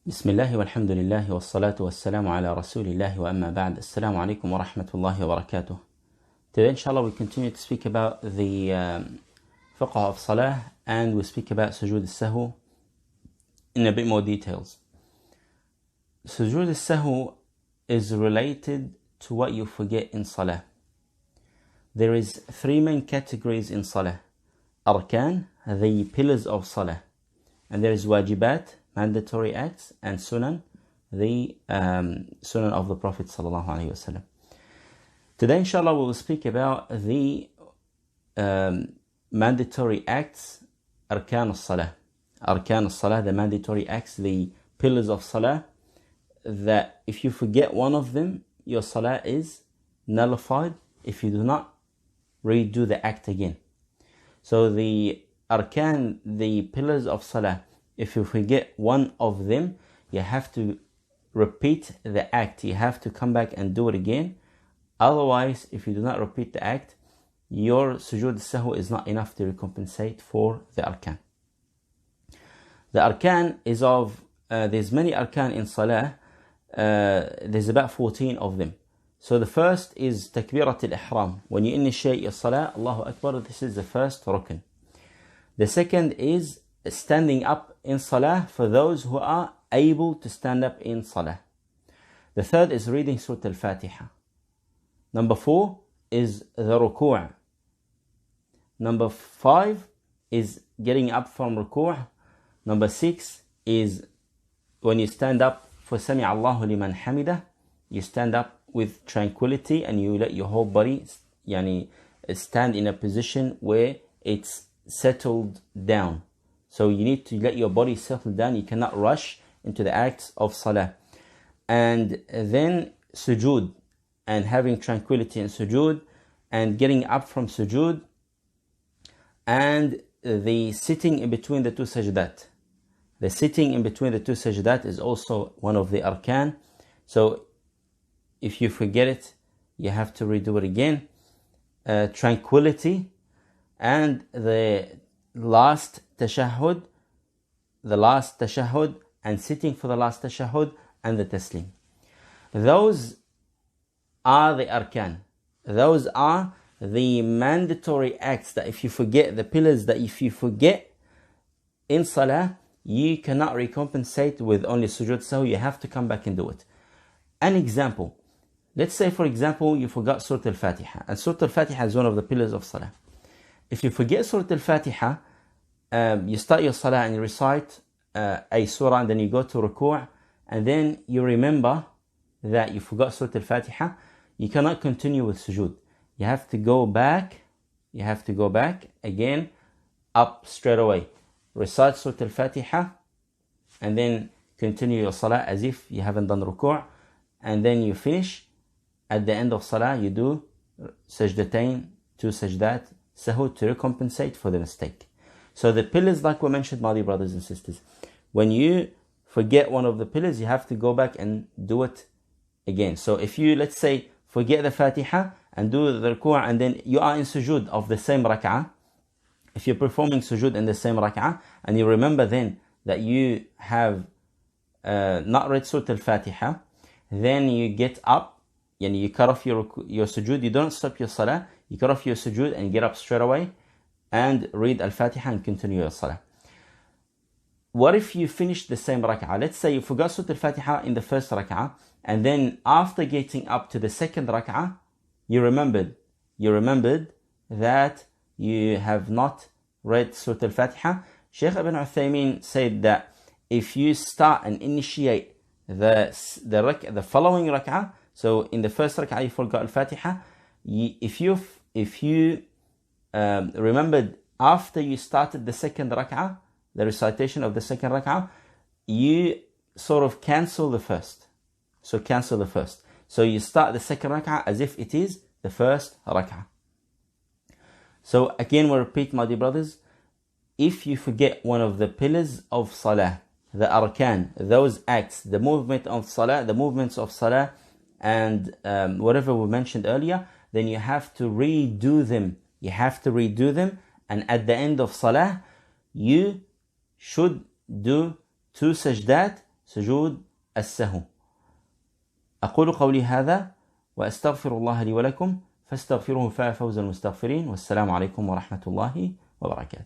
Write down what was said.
بسم الله والحمد لله والصلاة والسلام على رسول الله وأما بعد. Assalamu alaikum wa rahmatullahi wa barakatuh. Today inshallah we continue to speak about the fiqh of Salah, and we speak about Sujud al-Sahu in a bit more details. Sujud al-Sahu is related to what you forget in Salah. There is three main categories in Salah. Arkan, the pillars of Salah. And there is wajibat, mandatory acts, and sunan, the sunan of the Prophet sallallahu alaihi wasallam. Today inshallah we will speak about the mandatory acts, Arkan al-Salah. Arkan al-Salah, the mandatory acts, the pillars of Salah, that if you forget one of them, your Salah is nullified if you do not redo the act again. So the Arkan, the pillars of Salah, if you forget one of them, you have to repeat the act. You have to come back and do it again. Otherwise, if you do not repeat the act, your Sujud al-Sahu is not enough to recompensate for the Arkan. The Arkan is of, there's many Arkan in Salah. There's about 14 of them. So the first is Takbirat al-Ihram. When you initiate your Salah, Allahu Akbar, this is the first rukn. The second is standing up in Salah for those who are able to stand up in Salah. The third is reading Surah Al-Fatiha. Number 4 is the ruku'. Number 5 is getting up from ruku'. Number 6 is when you stand up for Sami Allahu liman hamidah, you stand up with tranquility and you let your whole body stand in a position where it's settled down. So you need to let your body settle down. You cannot rush into the acts of Salah. And then Sujud, and having tranquility in Sujud, and getting up from Sujud, and the sitting in between the two sajdat. The sitting in between the two sajdat is also one of the Arkan. So if you forget it, you have to redo it again. Tranquility, and the last tashahhud, and sitting for the last tashahhud, and the taslim. Those are the Arkan. Those are the mandatory acts that if you forget, the pillars that if you forget in Salah, you cannot recompensate with only Sujud Sahu. You have to come back and do it. An example. Let's say, for example, you forgot Surah Al-Fatiha. And Surah Al-Fatiha is one of the pillars of Salah. If you forget Surah Al-Fatiha, you start your Salah and you recite a surah, and then you go to ruku', and then you remember that you forgot Surah Al-Fatiha, you cannot continue with Sujud. You have to go back. You have to go back again, up straight away. Recite Surah Al-Fatiha, and then continue your Salah as if you haven't done ruku', and then you finish. At the end of Salah, you do sajdatain, 2 sajdat, Sahu, to recompensate for the mistake. So the pillars, like we mentioned, my dear brothers and sisters, when you forget one of the pillars, you have to go back and do it again. So if you, let's say, forget the Fatiha and do the ruku', and then you are in Sujud of the same rak'ah, if you're performing Sujud in the same rak'ah, and you remember then that you have not read Surah Al-Fatiha, then you get up, and you cut off your Sujud. You don't stop your Salah. You cut off your Sujud and get up straight away and read Al-Fatiha and continue your Salah. What if you finish the same rak'ah? Let's say you forgot Surah Al-Fatiha in the first rak'ah, and then after getting up to the second rak'ah, you remembered that you have not read Surah Al-Fatiha. Shaykh Ibn Uthaymeen said that if you start and initiate the following rak'ah, so in the first rak'ah you forgot Al-Fatiha, if you remembered after you started the second rak'ah, the recitation of the second rak'ah, you sort of cancel the first. So you start the second rak'ah as if it is the first rak'ah. So again, we repeat, my dear brothers, if you forget one of the pillars of Salah, the Arkan, those acts, the movements of Salah, and whatever we mentioned earlier, then you have to redo them. And at the end of Salah, you should do 2 sajdat سجود السهو. أقول قولي هذا وأستغفر الله لي ولكم فاستغفروه فاز المستغفرين. والسلام عليكم ورحمة الله وبركاته.